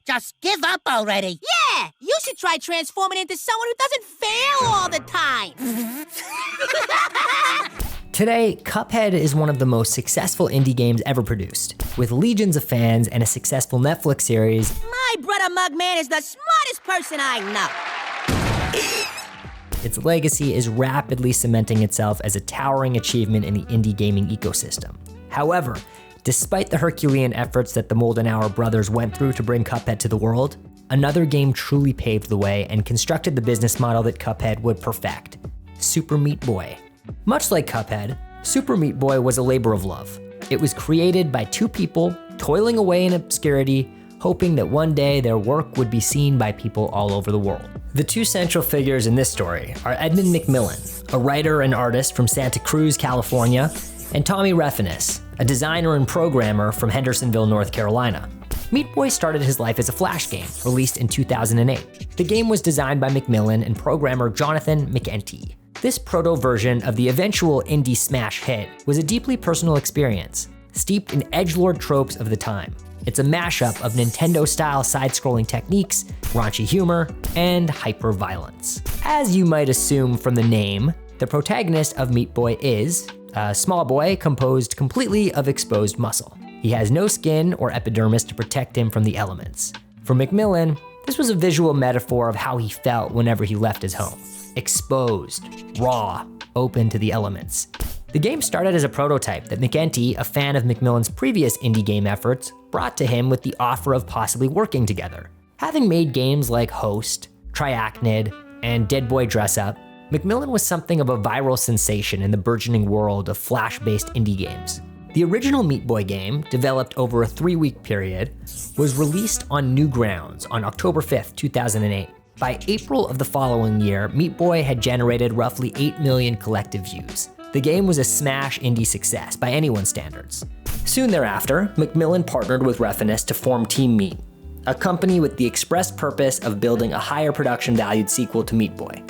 Just give up already. Yeah, you should try transforming into someone who doesn't fail all the time. Today, Cuphead is one of the most successful indie games ever produced. With legions of fans and a successful Netflix series, My brother Mugman is the smartest person I know. its legacy is rapidly cementing itself as a towering achievement in the indie gaming ecosystem. However, despite the Herculean efforts that the Moldenhauer brothers went through to bring Cuphead to the world, another game truly paved the way and constructed the business model that Cuphead would perfect: Super Meat Boy. Much like Cuphead, Super Meat Boy was a labor of love. It was created by two people toiling away in obscurity, hoping that one day their work would be seen by people all over the world. The two central figures in this story are Edmund McMillen, a writer and artist from Santa Cruz, California, and Tommy Refenes, a designer and programmer from Hendersonville, North Carolina. Meat Boy started his life as a Flash game, released in 2008. The game was designed by McMillen and programmer Jonathan McEntee. This proto-version of the eventual indie smash hit was a deeply personal experience, steeped in edgelord tropes of the time. It's a mashup of Nintendo-style side-scrolling techniques, raunchy humor, and hyper-violence. As you might assume from the name, the protagonist of Meat Boy is a small boy composed completely of exposed muscle. He has no skin or epidermis to protect him from the elements. For McMillen, this was a visual metaphor of how he felt whenever he left his home. Exposed, raw, open to the elements. The game started as a prototype that McEntee, a fan of McMillen's previous indie game efforts, brought to him with the offer of possibly working together. Having made games like Host, Triachnid, and Dead Boy Dress Up, McMillen was something of a viral sensation in the burgeoning world of Flash-based indie games. The original Meat Boy game, developed over a 3-week period, was released on Newgrounds on October 5th, 2008. By April of the following year, Meat Boy had generated roughly 8 million collective views. The game was a smash indie success by anyone's standards. Soon thereafter, McMillen partnered with Refenes to form Team Meat, a company with the express purpose of building a higher production valued sequel to Meat Boy.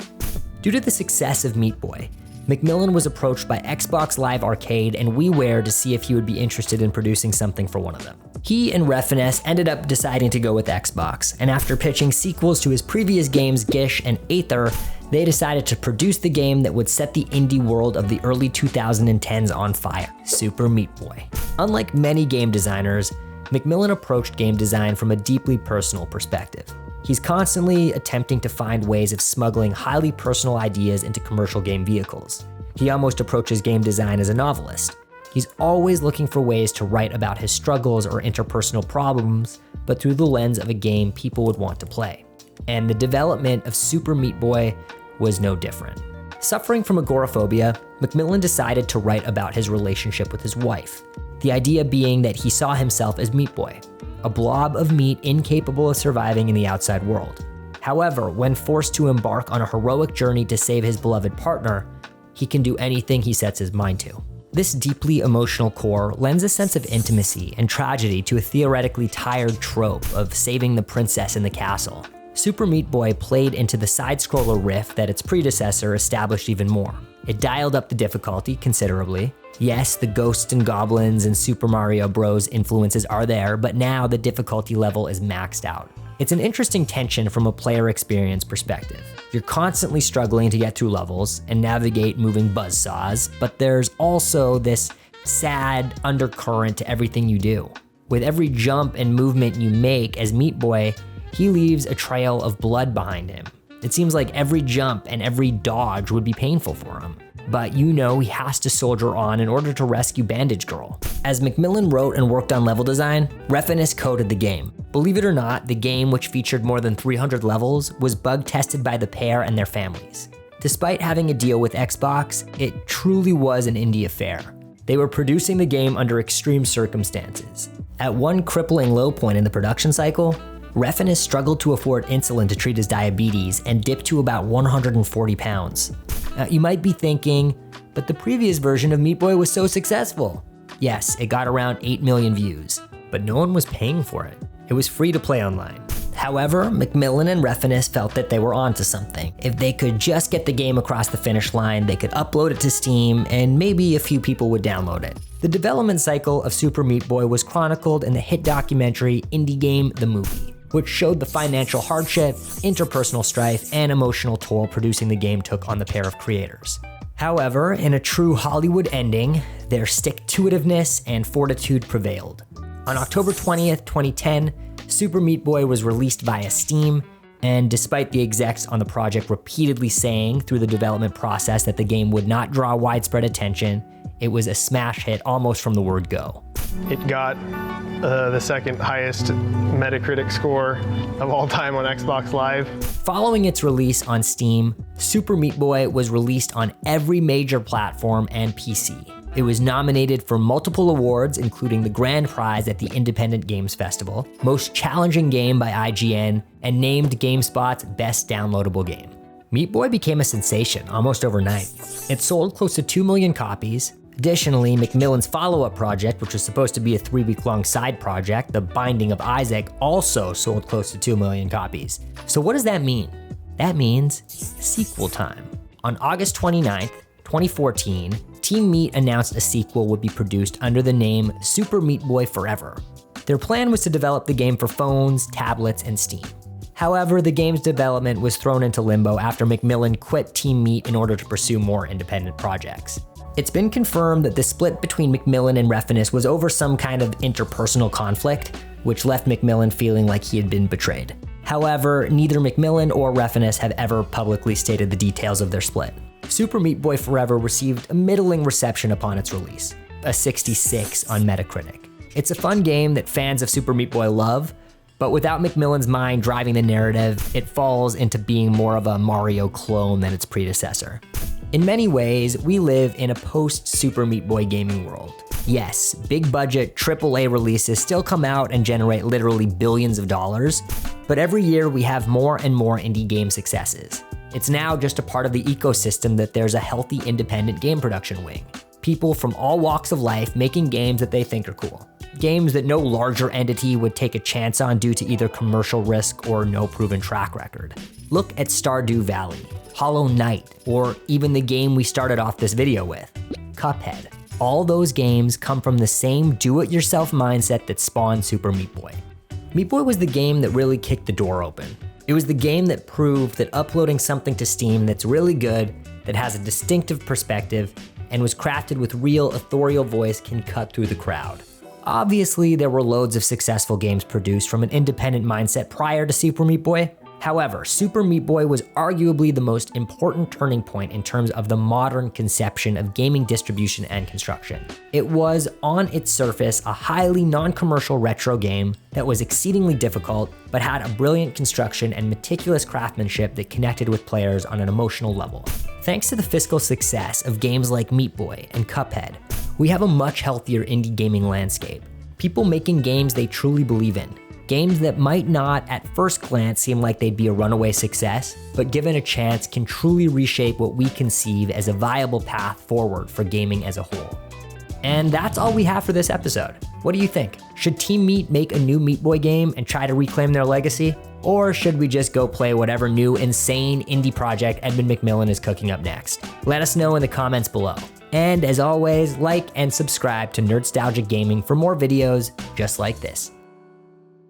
Due to the success of Meat Boy, McMillen was approached by Xbox Live Arcade and WiiWare to see if he would be interested in producing something for one of them. He and Refenes ended up deciding to go with Xbox, and after pitching sequels to his previous games Gish and Aether, they decided to produce the game that would set the indie world of the early 2010s on fire: Super Meat Boy. Unlike many game designers, McMillen approached game design from a deeply personal perspective. He's constantly attempting to find ways of smuggling highly personal ideas into commercial game vehicles. He almost approaches game design as a novelist. He's always looking for ways to write about his struggles or interpersonal problems, but through the lens of a game people would want to play. And the development of Super Meat Boy was no different. Suffering from agoraphobia, McMillen decided to write about his relationship with his wife. The idea being that he saw himself as Meat Boy, a blob of meat incapable of surviving in the outside world. However, when forced to embark on a heroic journey to save his beloved partner, he can do anything he sets his mind to. This deeply emotional core lends a sense of intimacy and tragedy to a theoretically tired trope of saving the princess in the castle. Super Meat Boy played into the side-scroller riff that its predecessor established even more. It dialed up the difficulty considerably. Yes, the ghosts and goblins and Super Mario Bros. Influences are there, but now the difficulty level is maxed out. It's an interesting tension from a player experience perspective. You're constantly struggling to get through levels and navigate moving buzzsaws, but there's also this sad undercurrent to everything you do. With every jump and movement you make as Meat Boy, he leaves a trail of blood behind him. It seems like every jump and every dodge would be painful for him. But you know he has to soldier on in order to rescue Bandage Girl. As McMillen wrote and worked on level design, Refenes coded the game. Believe it or not, the game, which featured more than 300 levels, was bug tested by the pair and their families. Despite having a deal with Xbox, it truly was an indie affair. They were producing the game under extreme circumstances. At one crippling low point in the production cycle, Refenes struggled to afford insulin to treat his diabetes and dipped to about 140 pounds. You might be thinking, but the previous version of Meat Boy was so successful. Yes, it got around 8 million views, but no one was paying for it. It was free to play online. However, McMillen and Refenes felt that they were onto something. If they could just get the game across the finish line, they could upload it to Steam, and maybe a few people would download it. The development cycle of Super Meat Boy was chronicled in the hit documentary Indie Game: The Movie. which showed the financial hardship, interpersonal strife, and emotional toll producing the game took on the pair of creators. However, in a true Hollywood ending, their stick-to-itiveness and fortitude prevailed. On October 20th, 2010, Super Meat Boy was released via Steam, and despite the execs on the project repeatedly saying through the development process that the game would not draw widespread attention, it was a smash hit almost from the word go. It got the second highest Metacritic score of all time on Xbox Live. Following its release on Steam, Super Meat Boy was released on every major platform and PC. It was nominated for multiple awards, including the grand prize at the Independent Games Festival, Most Challenging Game by IGN, and named GameSpot's Best Downloadable Game. Meat Boy became a sensation almost overnight. It sold close to 2 million copies. Additionally, Macmillan's follow-up project, which was supposed to be a 3-week-long side project, The Binding of Isaac, also sold close to 2 million copies. So what does that mean? That means sequel time. On August 29th, 2014, Team Meat announced a sequel would be produced under the name Super Meat Boy Forever. Their plan was to develop the game for phones, tablets, and Steam. However, the game's development was thrown into limbo after Macmillan quit Team Meat in order to pursue more independent projects. It's been confirmed that the split between Macmillan and Refinus was over some kind of interpersonal conflict, which left Macmillan feeling like he had been betrayed. However, neither Macmillan or Refinus have ever publicly stated the details of their split. Super Meat Boy Forever received a middling reception upon its release, a 66 on Metacritic. It's a fun game that fans of Super Meat Boy love, but without Macmillan's mind driving the narrative, it falls into being more of a Mario clone than its predecessor. In many ways, we live in a post-Super Meat Boy gaming world. Yes, big budget AAA releases still come out and generate literally billions of dollars, but every year we have more and more indie game successes. It's now just a part of the ecosystem that there's a healthy independent game production wing. People from all walks of life making games that they think are cool. Games that no larger entity would take a chance on due to either commercial risk or no proven track record. Look at Stardew Valley, Hollow Knight, or even the game we started off this video with, Cuphead. All those games come from the same do-it-yourself mindset that spawned Super Meat Boy. Meat Boy was the game that really kicked the door open. It was the game that proved that uploading something to Steam that's really good, that has a distinctive perspective, and was crafted with real authorial voice can cut through the crowd. Obviously, there were loads of successful games produced from an independent mindset prior to Super Meat Boy. However, Super Meat Boy was arguably the most important turning point in terms of the modern conception of gaming distribution and construction. It was, on its surface, a highly non-commercial retro game that was exceedingly difficult, but had a brilliant construction and meticulous craftsmanship that connected with players on an emotional level. Thanks to the fiscal success of games like Meat Boy and Cuphead, we have a much healthier indie gaming landscape. People making games they truly believe in. Games that might not at first glance seem like they'd be a runaway success, but given a chance can truly reshape what we conceive as a viable path forward for gaming as a whole. And that's all we have for this episode. What do you think? Should Team Meat make a new Meat Boy game and try to reclaim their legacy? Or should we just go play whatever new insane indie project Edmund Macmillan is cooking up next? Let us know in the comments below. And as always, like and subscribe to Nerdstalgic Gaming for more videos just like this.